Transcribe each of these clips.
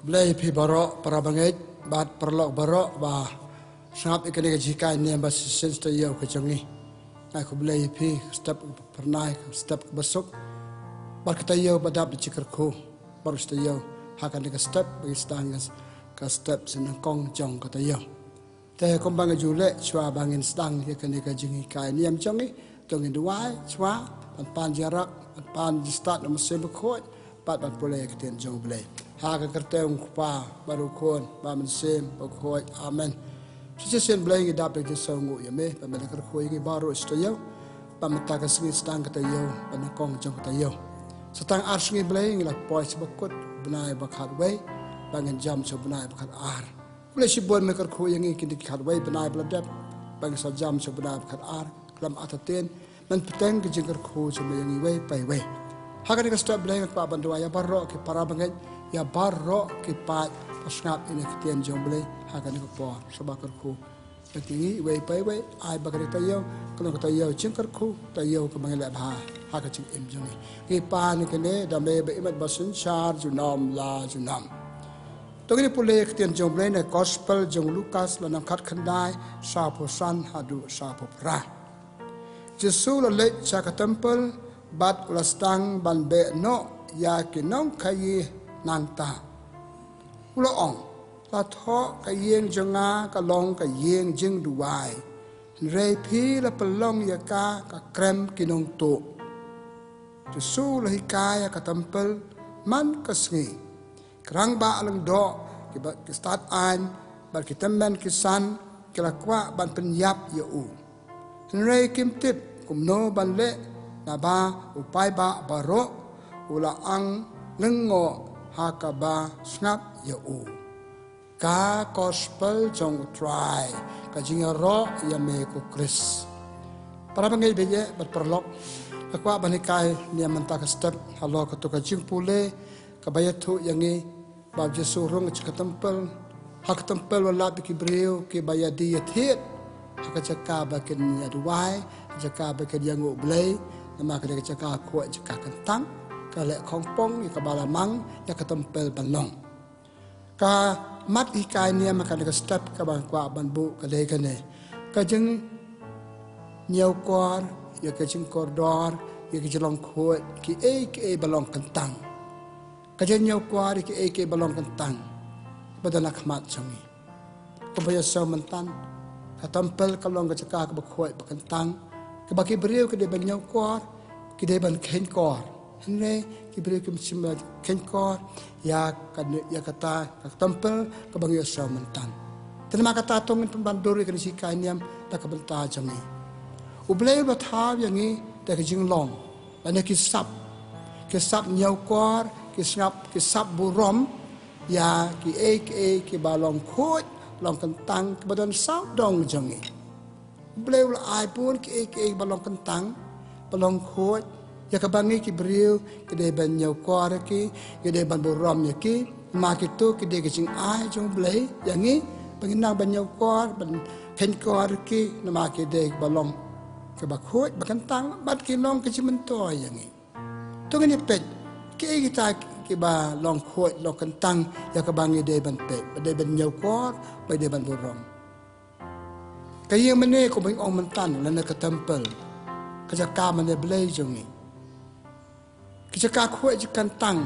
Blay pi barok para bangit bat perlok barok ba sangap ikan ikan jika ini bas sense to yo kecengi. Aku blay pi step pernah step besok bar kita yo badap di cikerku baru sto yo hakan ikan step bagi stangas ka step senang kong jong kata yo. Teh kombang jule cua bangin stang ikan ikan jingi kai ni am cengi tongin duai cua pan jarak pan start nama sebab Khuid bat boleh ketien jong blay. Haka kerteng kupa baru kon ba mensem ba Khuid amen. Sisen blay ngidap ke songu ya me ba melekar Khuid ngi baru istoyo ba mata ka singi stang kata yo ba nakong jong kata yo. Setang ars ngi blay ngi la poi sebakut benai ba khatway ba ngan jam so benai ba khat ar. Boleh sibon melekar Khuid ngi kini khatway benai bladap ba ngi sa jam so benai ba khat ar kelam ataten man peteng ke jengker Khuid so ngi way pai way. Haka ni ka step blay ngi pa bandua ya barok ke para bangai ya barok kipat pasngap ini ketien jomble hakan ni ko sebakar ku tinggi wei pai wei ai bakar tayo kalau tayo jengkar ku tayo ke mangela bha haka jing im jongi kipa ni kene dame be imat basun char junam la junam to ni pule ketien jomble ne gospel jong Lukas lanam khat khandai sa po san hadu sa po pra Jesu le cha ka temple bat ulastang ban be no ya kinong kai nanta ulo ong la tho ka yeng jonga ka long ka yeng jing duai rei phi la pelong ya ka krem kinong to Jesu la hikaya ka tampel man kasngi krang ba lang do ki ba ki start an ba ki temben ki san ki la kwa ban pen yap ya u rei kim tip kum no ban le na ba upai ba baro ula ang lengo hakaba snap ya u ka gospel jong try ka jingaro ya me ko Chris para bangai beje berperlok akwa banikai ni manta ka step halo ka to ka jingpule ka bayathu yangi ba Jesu rong ka tempel hak tempel wala ki breu ki bayadi yathet hak jaka ba ken ya duai jaka ba ken yangu blay nama ka jaka ko jaka Kyntang kalek kongpong ya kabalamang ya ketempel balong ka mat ikai ni makan ka step ka ban kwa ban bu ka le kane ka jing Jingniewkor ya ka jing kordor ya ka jong Khuid ki balong Kyntang ka Jingniewkor ki balong Kyntang badana khmat changi ko baya so mentan ka tempel ka long ka jaka ka Khuid ba Kyntang ka ba ki breu ka de Jingniewkor ki de ban Jingniewkor Henry kibri kim simba Jingniewkor ya kata tempel ke bangya samantan. Terima kata tong pembanduri kan sikai niam tak kebenta jangi. Ublay bathaw yangi tak jinglong. Ane kisap Jingniewkor kisap burom ya ki balong Khuid long Kyntang kebadan sao dong jangi. Ublay ai pun ki balong Kyntang balong Khuid ya kabangi ki beriu kede ban Jingniewkor ki kede ban burom ya ki makitu kede kecing ai jong blay yangi penginang ban Jingniewkor ban Jingniewkor ki nama kede balong ke ba Khuid ba Kyntang bat ki long kecing mentoy yangi tu ngini pet ki kita ki ba long Khuid long Kyntang ya kabangi de ban pet de ban Jingniewkor ba de ban burom kaya mene ko bang ong mentan lana ka tempel kajaka mane blay jongi Kijaka Khuid Kyntang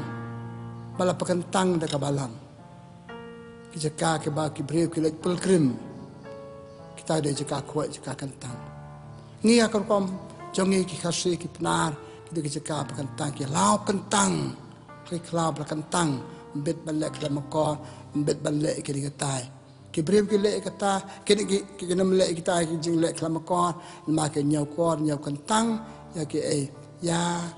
bala Kyntang da kabalang kijaka ke ba ki breu ki lek pilgrim kita de jaka Khuid Kyntang ngi akon kom jongi ki khasi ki pnar ki de kijaka Kyntang ki lao Kyntang ki klau ba Kyntang bet balek Lamare bet balek ki de tai ki breu ki lek kata ki nam lek kita ki jing lek Lamare ma ki Jingniewkor Kyntang ya ki ya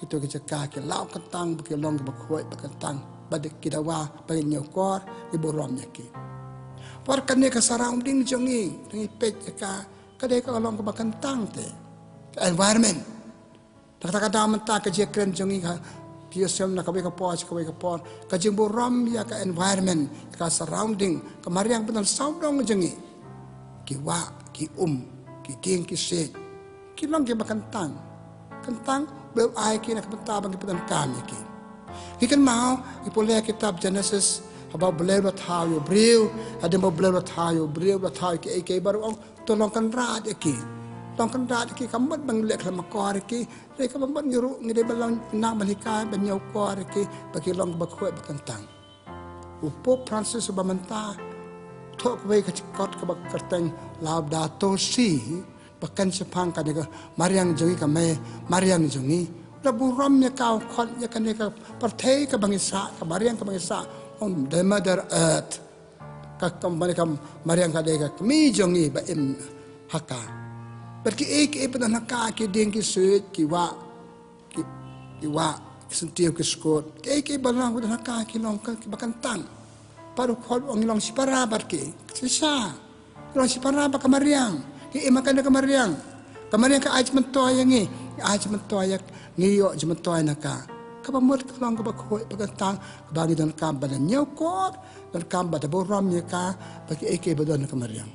itu kita ke lau Kyntang bagi long ke Khuid ba Kyntang bagi kita wa bagi Jingniewkor di burom yaki par kane ka surrounding jongi ngi pet ka kade ka long ke Kyntang te environment kata menta ka je kren jongi ka piosem na ka por ka Jingburom ya ka environment ka surrounding ka mariang betul saudong jongi ki wa ki ki king ki se ki long ke Kyntang bel ai ki nak benta bagi pedan kami ki. Ikan mau ipoleh kitab Genesis about believe what how you brew, ada mau believe what how you brew, what how Kiei baru ong tolongkan rat iki. Tolongkan rat iki kamu bang lek sama kor iki, mereka membuat nyuruh ngide balang nak menikah Jingniewkor iki bagi long berkuat berkentang. Upo Francis Obamanta tok wei kecikot ke berkentang laut dato si bahkan sepang kan dia Mariang jongi kami Mariang jongi Jingburom ya kau kot ya kan dia partai ke bangsa ke Mariang ke bangsa on the mother earth kak kembali ke Mariang ka dia kami jongi ba im haka pergi pada haka ki ding ki suit ki wa sentiu ki skot balang pada haka ki long ke bakantang paru kot ong long sipara barki sisa long sipara ba ke Mariang makan dia kemariang ke aja mentoy yang ni aja mentoy ngiyok aja mentoy naka kapamut kelong ke bakoi bakatang bagi dan kam badan Jingniewkor dan kam badan Jingburom ya ka bagi badan kemariang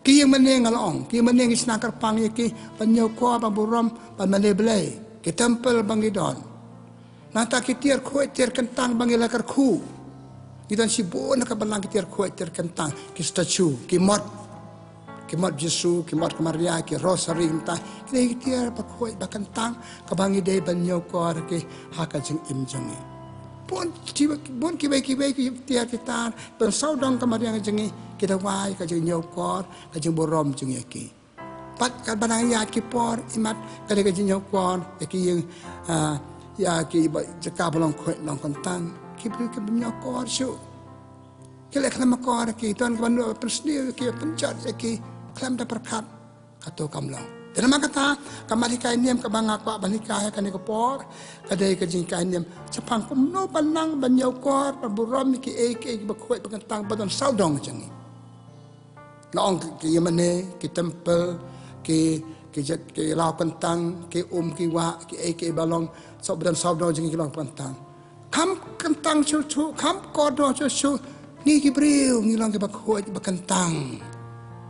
ki yang meneng along ki meneng isnakar pang ya ki Jingniewkor Jingburom ban belai ki tempel bangi don nata ki tiar Khuid tiar Kyntang bangi lakar khu gidan sibon ka balang ki tiar Khuid tiar Kyntang ki statue ki mod Yesus, mod Maria, rosary entah. Kita tiar berkuat berkentang kebangi day Jingniewkor ke haka jeng imjengi. Pun kibai tiar kita bersaudang ke Maria jengi kita wai ke Jingniewkor ke Jingburom jengi ki. Pat kan barang ya ki por imat ke Jingniewkor ki yang ya ki jaka belong kuat long kentang ki Jingniewkor syu. Kila kena makor ki tuan kebandu persendiri ki pencat ki kelam dah perkat atau kamlang. Dan nama kata kamari kain niam kabang aku banikah kan ekor kadai kajing kain niam cepang kumno panang Jingniewkor Jingburom ki berkuat berkentang badan saudong jengi. Laong ki yamane ki tempel ki lau kentang ki ki wa ki balong badan saudong jengi ki lau kentang. Kam kentang cucu kam kodo cucu ni ki briu ngilang ki berkuat berkentang.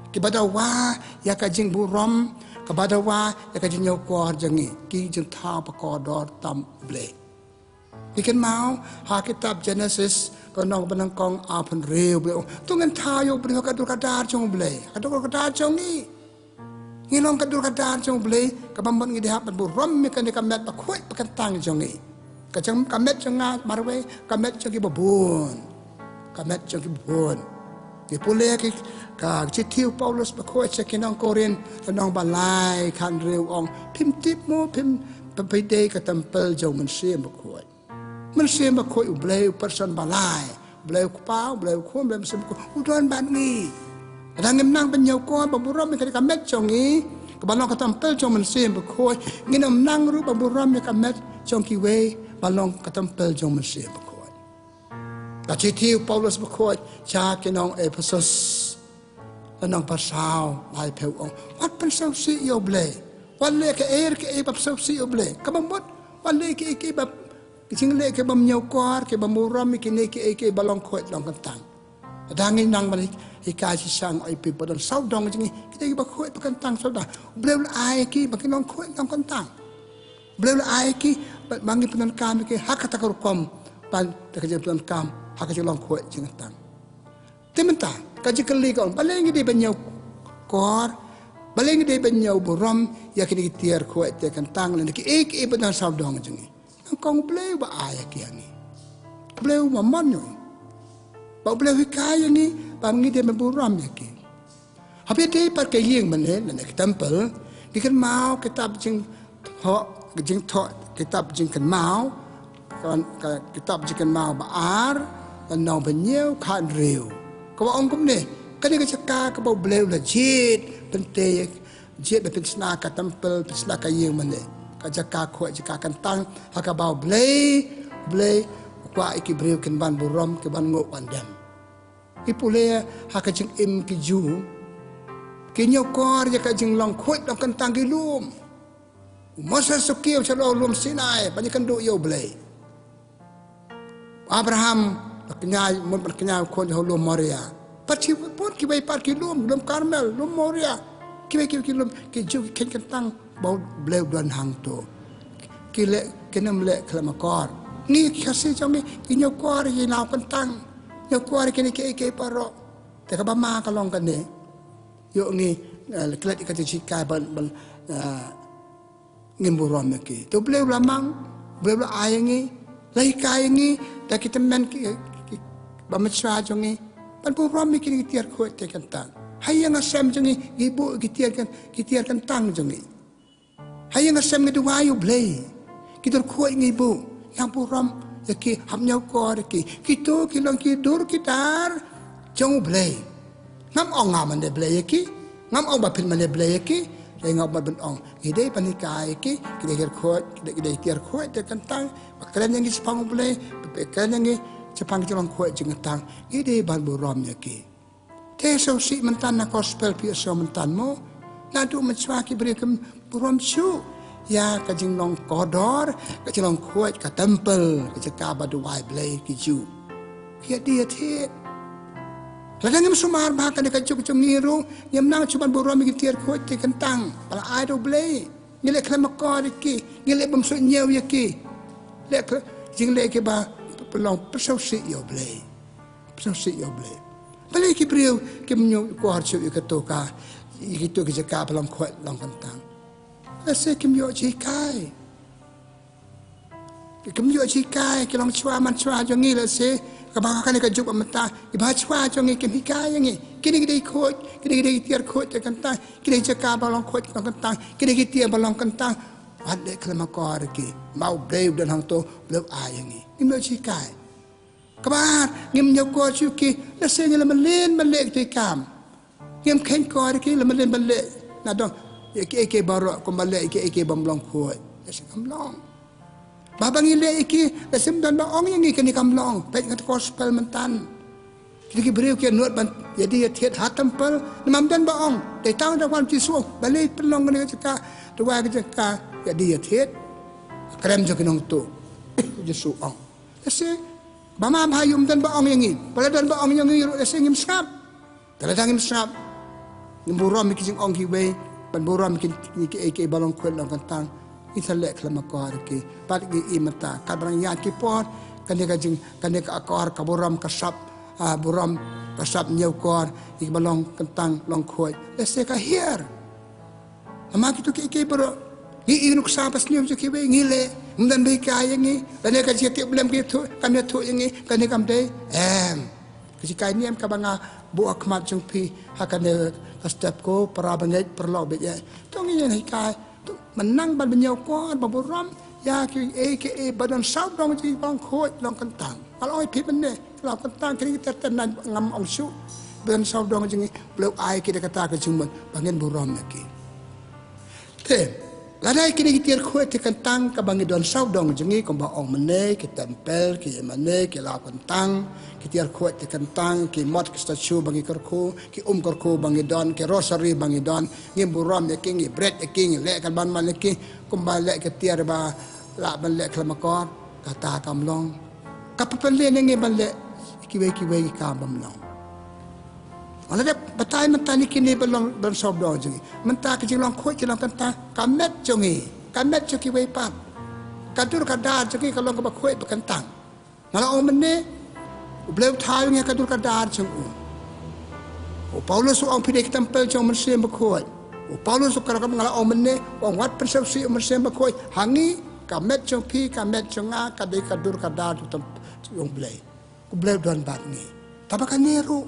Kepada wa ya ka Jingburom kepada wa ya ka Jingniewkor jengi ki jeng thau pakodor tam ble ikan mau ha kitab Genesis penong penangkong apen reu ble tungan thayo bre ka dur kadar jong ble ka dur kadar jong ni ngilong ka dur kadar jong ble ka bambon ngi dihap Jingburom mi kan ka met pa Khuid pakentang jongi ka jeng ka met jong marwe ka met jong ki babun ka met jong ki babun ki pule ki ka chitiu Paulus berkuat sekinong Korin nong balai kan reu ong pim tip mo pim pepide ke tempel jauh mensia berkuat ubleu person balai ubleu kupau ubleu kum ubleu mensia berkuat uduan bangi adang nang Jingniewkor Jingburom ka met jongi ke balong ke tempel jauh mensia berkuat nginam nang ru Jingburom ka met jong kiwe balong ke tempel jauh mensia berkuat Kacitiu Paulus berkuat ca kinong Ephesus nong pasau lai peu ong wat pasau si yo ble wan le ke pasau si yo ble kamamot wan le ke bab sing le ke Jingniewkor ke Jingburom ke ne ke balong Khuid long kentang adangin nang balik ikai si sang ai pi podon saudong jingi kita ba Khuid kentang sauda ble ai ki bakinong Khuid long kentang ble ai ki bangi penan kami ke hakata kom pan terjadi penan kam hak long Khuid Kyntang. Tementa kaji kali kau balengi di Jingniewkor balengi di Jingburom ya kini tiar Khuid tiar Kyntang lan ki benar saudong jengi. Kau bleu ba aya ki ani. Bleu mamonyo. Ba bleu kaya ni bangi di Jingburom ya ki. Habis dia pakai yang mana nak tempel dikan mau kitab jing kitab jingkan mau kitab jingkan mau baar dan nong benyau kan reu. Kau ongkom ni, kan dia cakap kau boleh lah jid penting jid berpensna ke tempel pensna ke yang mana. Kau cakap Khuid cakap Kyntang, hak kau boleh kuat iki beriu ke Jingburom ke ngok pandam. Ipuleh hak jeng im kiju, Jingniewkor ya jeng long Khuid long Kyntang gilum. Masa sukiu calo lum Sinai, banyak kenduk yo boleh. Abraham berkenyai kon lum Moria. Pati pun kibai parki lum Karmel, lum Moria. Kibai lum kiju Kyntang bau bleu dan hang tu. Kile kena melek Jingniewkor. Ni kasih jami Jingniewkor ye lau Kyntang. Nyokor kini Kiei parok. Teka bama kalong kene. Yo ngi kelat ikat cikai ban Jingburom ki. Tu boleh lamang, boleh ayangi, lai kayangi, tak kita men bametswa jongi. Ban Jingburom kini tiar Khuid te Kyntang. Hayang asam jongi ibu kitiar Kyntang jongi. Hayang asam ngeduayu boleh. Kita Khuid ngibu. Yang Jingburom ki Jingniewkor ki. Kita kilang kidur kitar jong boleh. Ngam ong ngaman de boleh ki. Ngam ong bapin man de boleh ki. Tengok ben ong. Ide panikai ki kita Khuid, kita tiar Khuid te Kyntang. Bakal yang Jepang boleh, bakal yang Jepang kilang Khuid Kyntang. Ide ban Jingburom ki. Te so si mentan na gospel pi so mentan mo. Nadu menswa ki beri ke Jingburom su. Ya ka Jingnong kodor, ka Jingnong Khuid ka tempel, ka Jaka Jowai boleh ki ju. Kia dia te. Ladang yang sumar bahkan dekat cuk ngiru, yang menang cuma Jingburom ki tiar Khuid te Kyntang. Pala ai do boleh. Ngilek Lamare ki, ngilek bamsu nyew ya ki. Lek jinglek ki ba pelong persausi yo boleh. Persausi yo boleh. Balik ki beriu ki Jingniewkor cuk ki toka. Itu ki Jaka pelong Khuid long Kyntang. Lase ki myo cikai. Ki myo cikai ki long chua man chua jongi lase kabakan ka juk amata iba chua jongi ki hikai ngi. Kini ki Khuid, kini tiar Khuid te Kyntang, kini Jaka pelong Khuid long Kyntang, kini ki tiar pelong Kyntang. Ada Lamare ki mau brave dan hang to bleu ayangi. Ki myo cikai. Kabar Jingniewkor chu ki lase ngi lemelen melek te kam. Ngim Kyntang ki lemelen melek na dong Kiei baru kembali Kiei bamlong Khuid. Lase kamlong. Babang ile iki lase dan baong yang iki ni kamlong. Baik ngat gospel mentan. Kini beriu ki nuat ban jadi tiat hat tempel namam dan baong. Dai tang da wan ti suong balai pelong ni Jaka dua ke Jaka jadi tiat krem jo kinong tu. Jesu ong. Lase bama bayum dan baong yang ini. Pala dan baong yang ini lase ngim sap. Taladang ngim sap. Jingburom ki jing ong ki we Jingburom ki Kiei balong Khuid long Kyntang. Isalek Lamare ki. Pat ki imata kadrang ya ki pot kane ka akor kaburam kasap Jingburom kasap Jingniewkor ki balong Kyntang long Khuid. Lase ka here. Ama ki tu Kiei baru gi inuk sapas niu ki we ngile mdan be ka yangi kane ka jeti blem ki tu kame tu yangi kane kam dei ki kai niem ka banga bu akmat jung pi hakane step ko para bangai perlo be ya tong yen hikai menang ban Jingniewkor Jingburom ya ki badan sau dong ji bang Khuid long Kyntang kalau oi pit ne long Kyntang kini tertenan ngam ong su badan sau dong ji bleu ai ki kata ke jungman bangen Jingburom ki te ladai kini tiar Khuid te Kyntang ka bangi don sau dong ji ko ba ong mene ki tempel ki mane ki la Kyntang ki tiar Khuid te Kyntang ki mot ki statue bangi korko ki korko bangi don ki rosary bangi don Jingburom ki ngi bread ki le kan ban man ki kumba le ki tiar ba la ban le Lamare kata kamlong kapapele ngi ban le ki we ki ka bamlong ala de batai mentani kini belong ban sob do jingi menta ki jing Khuid long Kyntang kamet jongi kamet ki we pap kadur kadar jongi kalau ka Khuid Kyntang ngala o mene Bleu tahu yang kadur kadar jeng o Paulus o pide tempel jeng mersem Khuid o Paulus o kalau ngala o mene o wat persepsi mersem Khuid hangi kamet jeng pi kamet jeng a kadai kadur kadar tu jeng bleu don bat ni tabakan neru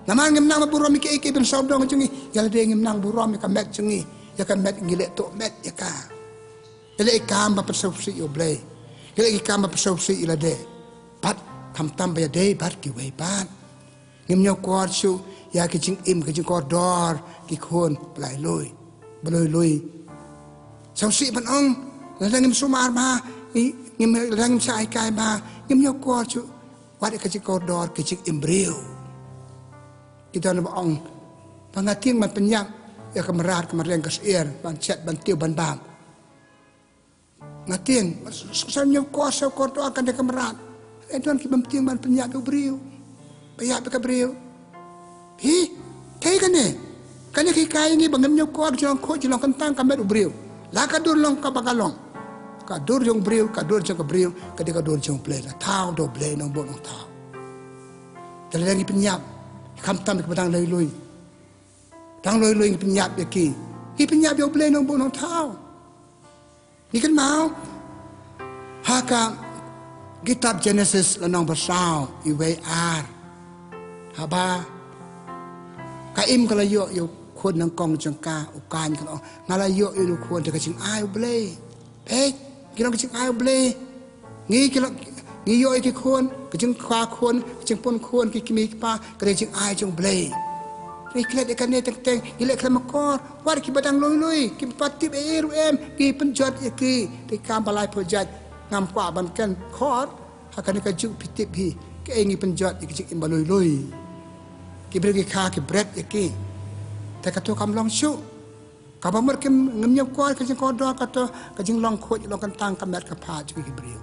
naman ngim nang Jingburom ki ben sob dong jengi yal de ngim nang Jingburom kamet jengi ya kamet ngile to met ya ka ele ikam ba persepsi o bleu ele ikam ba persepsi ila de pat tam ya dei bat ki we bat Jingniewkor chu ya ki jing im ki jing kodor ki khon plai loi beloi sau si ban ong la ngim sumar ba ngim lang sai kai ba Jingniewkor chu wat ki jing kodor ki jing im breu kita na ong pangating man penyak ya kamerat kemareng kasier ban chat ban tiu ban bam ngating sa Jingniewkor sa kodor akan de kamerat Tuan ki bamting man penyak do beriu. Payak ka beriu. Hi, kai kane ki kai ngi bangam Jingniewkor jong Khuid jong Kyntang kamet do beriu. La ka dur long ka bakalong. Ka dur jong beriu, ka dur jong ka beriu, ka de ka dur jong play la tao do play nong bo nong tao. Dalam lagi penyap, kamtam kepada loi. Tang loi penyap yaki. Ki penyap yo boleh nombor nong tahu. Ni kan mau. Haka kitab Genesis lanong bersau iwe ar. Haba. Kaim kalau yoคนนังกองจังกาอุกานกันงาลายโยลูควรจะกระชิงอายเบลกินกระชิงอายเบลงี้กินงี้โยกี่คนกระชิงควาคนกระชิงปนคนกี่มีป้ากระชิงอายจงเบลนี่เคล็ดกันเนี่ยแต่งนี่แหละเคล็ดมากอดว่ากี่บัดังลุยกี่ปฏิบัติรูกี่เป็นจอดกี่ที่การบาลายพจัดงามกว่าบันกันคอดหากนี่ก็จุพิติพีก็เองนี่เป็นจอดกี่จิงบาลุยกี่เบรกี่คากี่เบรดกี่แต่กระตัวคำลองชุกับบ่เมื่อกี้เงียบก้อยก็จึงกอดดอกระตัวก็จึงลองขวดลองกันตั้งกับแมทกับพาจุยเบรีย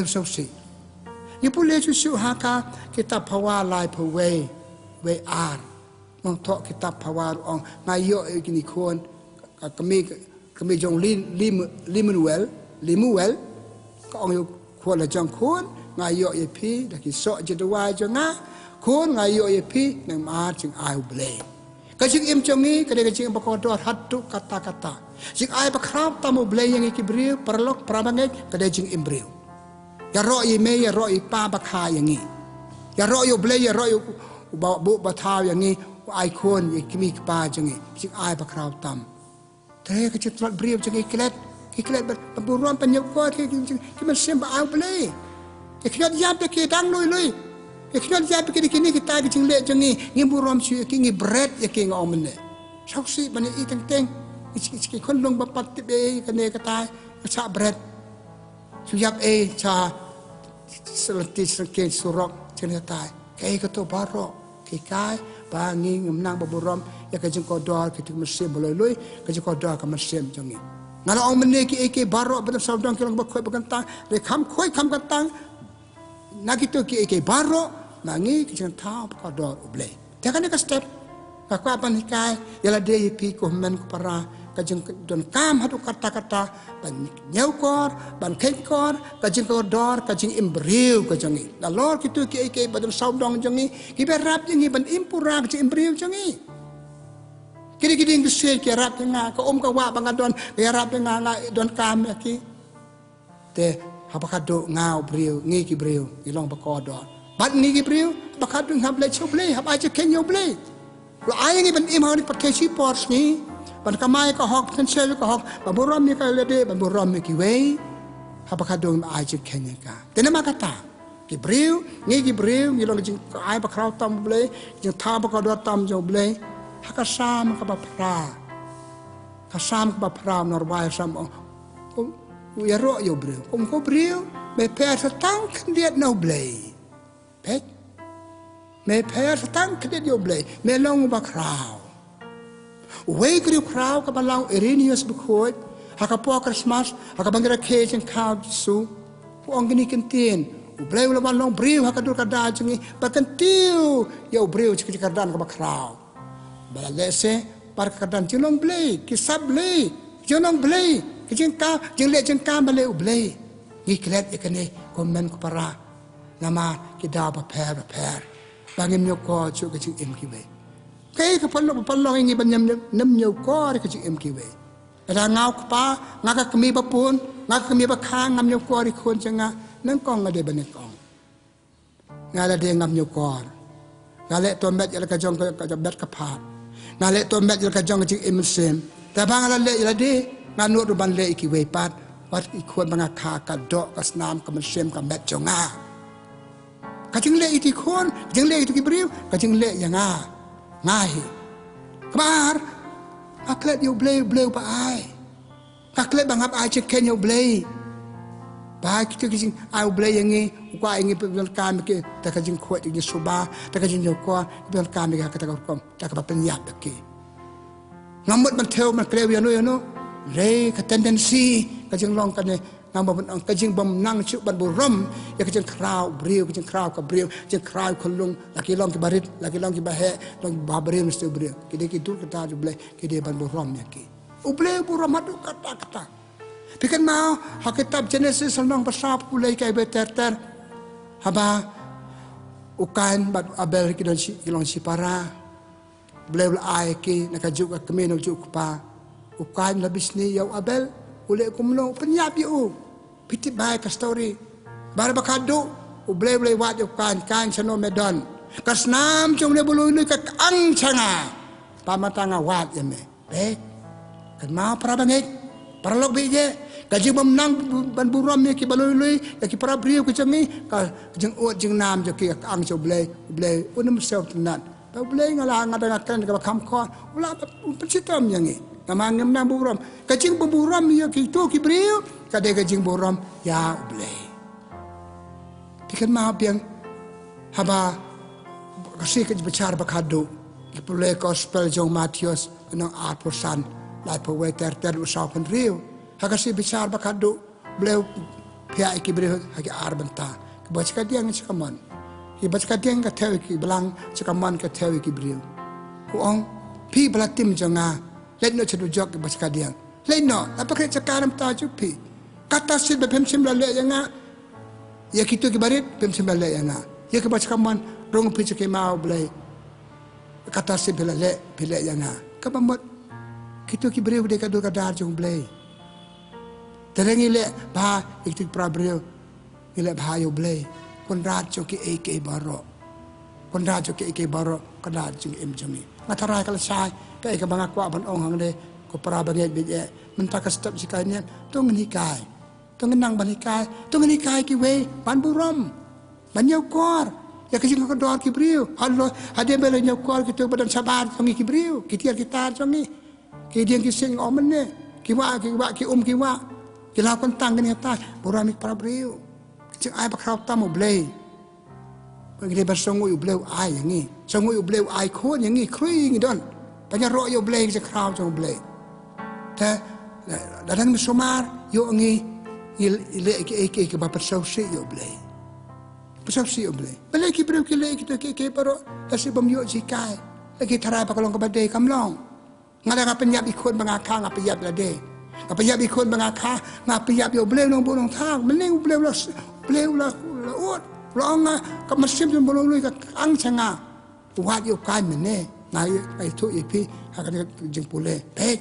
วสุสิยี่ปุ่นเลี้ยชุหากาคิดภาวะลายพเวอาร์มองทอคิดภาวะองนายโยเอกินิคนก็มีจงลิมูเวลก็องอยู่คนละจังคนนายโยเอพีแต่กิโซจิตวายจังนะคนงายโยเอพีนังมาจึงอายเบลก็จึงอิมจงนี้ก็ได้ก็จึงประกอบด้วยฮัตตุกตจึงอายประคราบตามเบลยังอีกบริวประลอกประบังเอกก็ได้จึงอิมบริวอย่ารออีเมย์อย่ารออีป้าบักฮาอย่างนี้อย่ารออยู่เบลอย่ารออยู่บุบท้าวอย่างนี้ไอคนอีกมีป้าจังนี้จึงอายประคราบตามแต่ก็จึงตรัสบริวจึงอีกเล็ดบรรบุรวมปัญญาก้อนที่มันเสียมอายเบลอีกขยันยามตะกี้ดังลุยIkhlas jaya pergi kini kita kecing lek jengi ngiburom syu kingi bread yaking om ne. Saksi bani I teng iki kon long bapat tibe kene katai cha bread. Suyap cha selati sengke surok chen katai. Kai kato baro kai bangi ngumnang baburom ya kecing kodor kitu mesim boloi kecing kodor ka mesim jengi. Ngala om ne ki baro betul saudang kilang bakhoi bagantang le kham khoi kham kantang Nakito ki baro nangi kicang tau pakador ublay. Jangan nak step. Aku apa ni kai? Yalah dia pi komen kupara kajeng don kam hadu kata-kata ban Jingniewkor ban Kyntang kajeng kodor kajeng imbriu kajeng ni. Lalu kitu ki badan saudang jengi ki berap jengi ban impura kajeng imbriu jengi. Kiri-kiri ngusir ki rap jenga ka ka wa bangadon ki rap jenga don kam ki. Te habakado ngau briu ngi ki briu ilong bakodor. Bat ngi ki briu bakado ngab le choble hab aja kenyo ble. Lo ai ngi ban imau ni pakai si pors ni ban kamai ka hok potential ka hok baburam ni ka lede baburam ni ki wei habakado ngab aja kenya ka. Tenama kata ki briu ngi ilong jing ai bakrau tam ble jing tha bakodor tam jo ble hakasam ka bapra. Kasam ka bapra norway sam ya ro yo briu ko briu me per tang kandiat no blay pet me per tang kandiat yo blay me long ba kraw we griu kraw ka balau Hilarius bu Khuid haka po Christmas haka bangira cake cow su po ang gini kentin blay wala ba long briu haka dur ka da jingi bakantiu yo briu chiki kardan ka ba kraw bala lese par ka kardan tilong blay kisab blay jonong blay Jeng lek jeng kam balik ublay. Ngiklet ikane komen kupara. Nama kita per. Bangim Jingniewkor cu kecing MKW. Kai kapalong ingi banyam Jingniewkor kecing MKW. Ada ngau kupa ngaka kemi bapun ngaka kemi bakang ngam Jingniewkor ikon cenga nang kong ngade banekong. Ngala de ngam Jingniewkor. Ngale tombet yala kajong bet kapat. Ngale tombet yala kajong kecing imsem. Tabang ala le yala de nganu do ban le iki wepat wat ikon banga kha ka do kas nam ka mesem ka met jonga ka jing le iti kon jing le itu ki briu ka jing le yanga ngai kemar aklet yo bleu ba ai aklet bangap ai che ken yo bleu ba ki jing ai bleu yangi kwa ingi pe kan ke ta ka jing khoi ti suba ta ka jing yo ko pe kan ke ka ta ko ta ka pen yap ke ngamut man theo man krew yo no Rei ke tendensi kajeng long kane nama ban kajeng bom nang chu ban buram ya kajeng kraw briu kajeng kraw ka briu kajeng kraw khulung laki long ki barit laki long ki bahe long babre mesti briu kide ki dur kata juble kide ban buram ya ki uble buram adu kata pikan mau ha kitab Genesis long pasap kulai kai beter haba ukan bat abel kilong sipara boleh ai ki nak juk ke kemi nak juk pa ukan labis ni yau abel ule kumno penyap yu piti bai ka story bar bakado boleh wat ukan kan chano medon kasnam jong le bulu ni ka ang changa pamatanga wat yame kan mau prabangai paralog beje kaji memnang ban buram ki baloi ki para brio ki changi ka jeng ot jeng nam jo ki ang jo blei unum self tenan ba blei ngala ngadakan ka kam ko ula pencitam yangi kamang memnang buram kaji buram ki to ki brio ka de kaji buram ya blei pikan ma biang haba kasi ka bicara bakado ki pulai gospel jong Matius nang arposan lai pawai ter usau pen rio Hakasi bicara bakado beliau pihak iki beliau hagi arbenta kebaca kadiang cekaman kebaca kadiang katewi ki belang cekaman katewi ki beliau uang pi belatim jonga let no cedu jok kebaca kadiang let no apa kerja cekaram tajuk pi kata sil bepem sembilan yang ya kitu ki barit bepem sembilan yang ya kebaca kaman rong pi cekemau belai kata sil bela yang kapamot kitu ki beliau de kadu kadar jong belai Tereng ile bah iktik prabril ile bah yo blay kon rad jo ki ek baro kon rad jo ki ek baro kadad jing em jami ngatarai kala sai ka ek banga kwa ban ong hang de ko prabangai be mentak step sikanya to ngnikai to ngenang banikai to ngnikai ki we ban burom ban Jingniewkor ya ki jing ko dor ki briu hallo hade bele Jingniewkor ki to badan sabar jongi ki briu ki tiar kita jongi ki dieng ki sing omene ki wa ki wa Kila Kyntang ni kata buramik para beliau. Cik ai bakrau tamu blay. Bagi bersongu yu blay ai yang ni. Songu yu blay ai kon yang ni kring don. Banyak roh yu blay cik krau jong blay. Ta dalam sumar yu ngi ile ke ba persausi yu blay. Persausi yu blay. Balai ki beliau ki le ki paro kasi bam yu jikai. Lagi tarai pakalong kabadai kamlong. Ngada penyap ikut mengakang apa yap lade. Apa yap ikut mengakah ngapa yap yo bleu nong bolong thang mening bleu la ut long ka masim jom bolong lui ka ang changa wat yo kai mene ngai ai thu ipi akan jing pule pek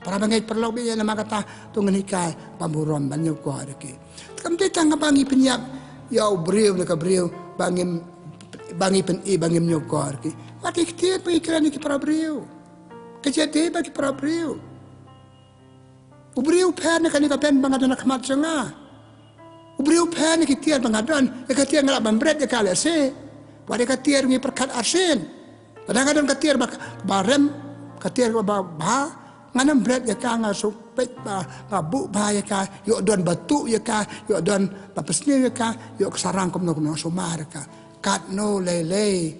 para bangai perlu be na makata tu ngenikai pamburom ban Jingniewkor ki kam te tang bangi penyap yo breu ka breu bangi pen bangi Jingniewkor ki wat iktiet pe ikran ki para breu kejate bagi para breu Ubriu pen ni kani kapen bangadan kamat janga. Ubriu pen ni kitiar bangadan, katiar ngalap bambret ya kala se. Wade katiar ngi perkat arsen. Kadang-kadang katiar barem, katiar ba nganam bret ya ka ngasuk pet ba bu ba ya ka, yo don batu ya ka, yo don papesni ya ka, yo sarang kom no somar ka. Kat no lele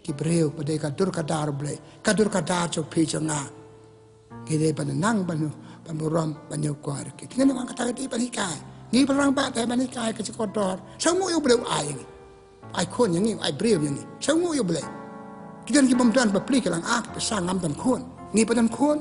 kibriu pada kadur kadar ble. Kadur kadar cok pi janga. Kide panang banu Pemburam Jingniewkor kita ni orang kata di panikai ni perang pak teh panikai ke sekodor semua yo boleh ai kon yang ni ai breu yang ni semua yo boleh kita ni pemburan bapli kelang pesang ngam dan kon ni padan kon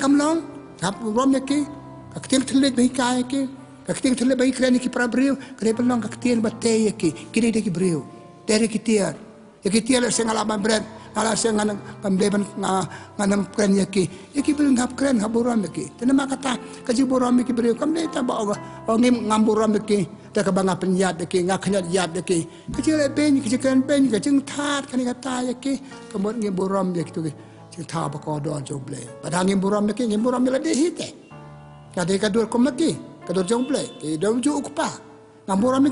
kamlong kap rom yaki kaktiang telit panikai ki kaktiang telit bagi kran ki para breu kre pelong kaktiang batei yaki kini de ki breu dari kitiar yaki tiar sing alaban bread ala sing nganang pambeban nganam kren yaki belum ngap kren haburam yaki tenama kata kaji buram yaki beriu kam dei taba ngim ngamburam yaki ta ka banga penyat yaki ngaknyat yat yaki kaji le ben kaji kren ben ka jing that kani kata yaki kemot ngim buram yaki tu jing tha ba ko do joble padang ngim buram la de hite kade ka dur komati ka dur joble ke do ju ukpa ngamburam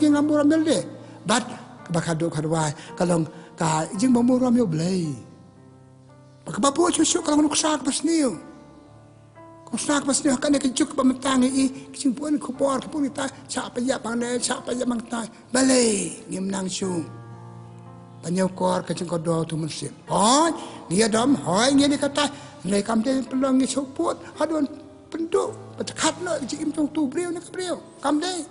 de bat bakado kadwai kalong ka jing bamburam yo blay pagkabapo chuchu kalong nuksak pasniyo kung sak pasniyo kan juk pamatang kising puan kupor kapun ita sa paya mang tay balay ngim nang sung Jingniewkor kacing kodo tu mesin dia dom ni kata nilai kamde pelong ni soput adon penduk patakat no jing tung tu brio nak brio kamde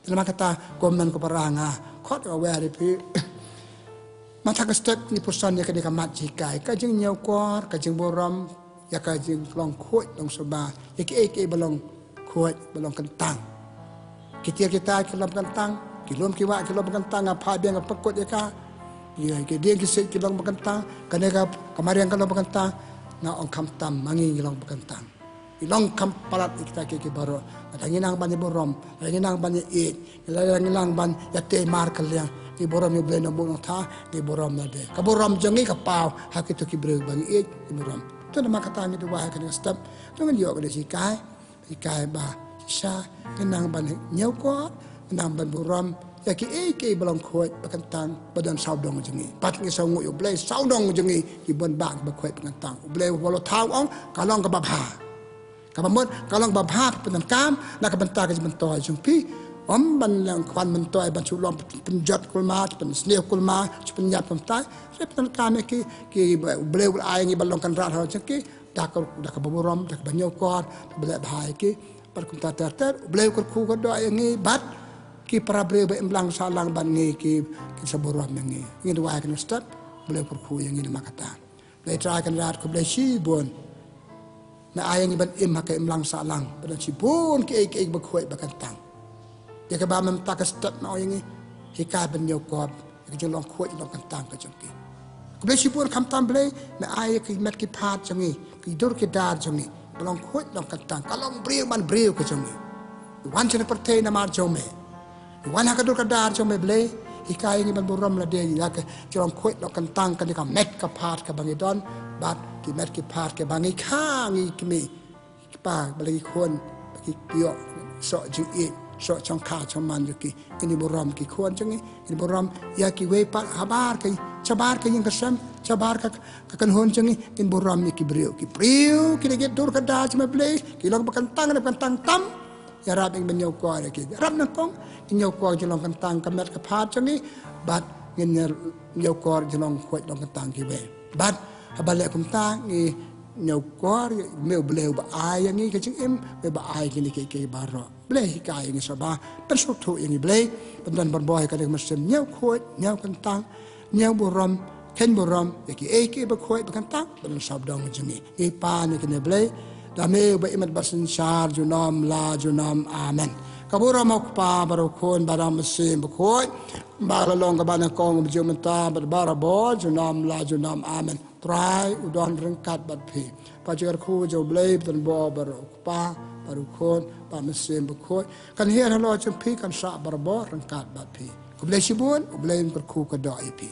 dalam kata komen keperanga kot aware pi Mata step ni pusan ya kadika mat jikai ka Jingniewkor ka Jingburom ya ka jing long Khuid long soba ya ki balong Khuid balong Kyntang kita kilom Kyntang kilom kiwa kilom Kyntang apa dia ngapakot ya ka ya ke dia kisah kilong berkentang kaneka kemarin kalau berkentang na ong kam tam mangi kilong berkentang ilong kam palat kita ke baro adanginang ban borom adanginang ban it adanginang ban yate mar kaliang di borom ni bleno bong tha di borom na de ka borom jangi ka pau hakitu ki breg ban it di borom to na makata mi do wa ka step to ngan yo ka si kai ba sha kenang ban nyau ko nang ban borom ya ki belong Khuid Kyntang badan saudong jengi pat ngi saw ngoyo blay saudong jengi ki bon bang ba Khuid Kyntang blay walo taw ong kalong ka babha ka bamot kalong babha penan kam na ka banta ka bentoy jungpi ban lang kwan bentoy ban sulom penjat kulma pen sneo kulma pen nyap pentai se penan kam ki blay ai ngi balong kan rat ha jengki dak baburom dak Jingniewkor blay bahai ki par kum ta ter blay ku ko do ngi bat ki para brebe emblang salang ban ngi ki saboram ngi ngi wa kan step boleh perku yang ini makata boleh try kan rat ko boleh si bon na ayang ban im hak emblang salang pada si bon ki ba Khuid Kyntang ya ka ba mem tak step na yang hi ka ban Jingniewkor ki jolong Khuid Kyntang ka jongki ko boleh si bon kam tam boleh na ay ki met ki phat jangi ki dur ki dar jangi bolong Khuid Kyntang kalong breu man breu ka jangi wan chena pertai na mar jome wan hakadur kadar jome blay hikai ngi ban borom la de ya ke jom Khuid Kyntang kan ka met ka phat ka bangi don bat ki met ki phat ke bangi kha ngi kimi pa balagi khon ki yo so jing e so chong kha chong man ki ini borom ki khon jangi ini borom ya ki we pa habar ki chabar ka yin kasam chabar ka kan hon jangi in borom ni ki breu ki de dur kadar jome blay ki lok Kyntang tam ya rab ing Jingniewkor ki rab na kong Jingniewkor jolong Kyntang kamet ka phat changi bat ngin Jingniewkor jolong Khuid Kyntang ki be bat habale kum ta ngi Jingniewkor meu bleu ba ai ngi ka ching im be ba ai ki ni ke baro ble hikai ngi saba pen sok thu ngi ble pendan bon boy ka de masem Khuid Kyntang borom ken borom ki ba Khuid Kyntang ben sabdong jingi e pa ni ke ble Lamare ba imat basin shar junam la junam amen kabura mok pa baro kon baram sim Khuid bala long ka bana kong jumenta bara bo junam la junam amen try udon rengkat bat phi pa jer khu jo blay dan bo baro pa baro kon pa mesim Khuid kan hier halo chim phi kan sa baro bo rengkat bat phi ku blay sibun ku blay per khu ka do ipi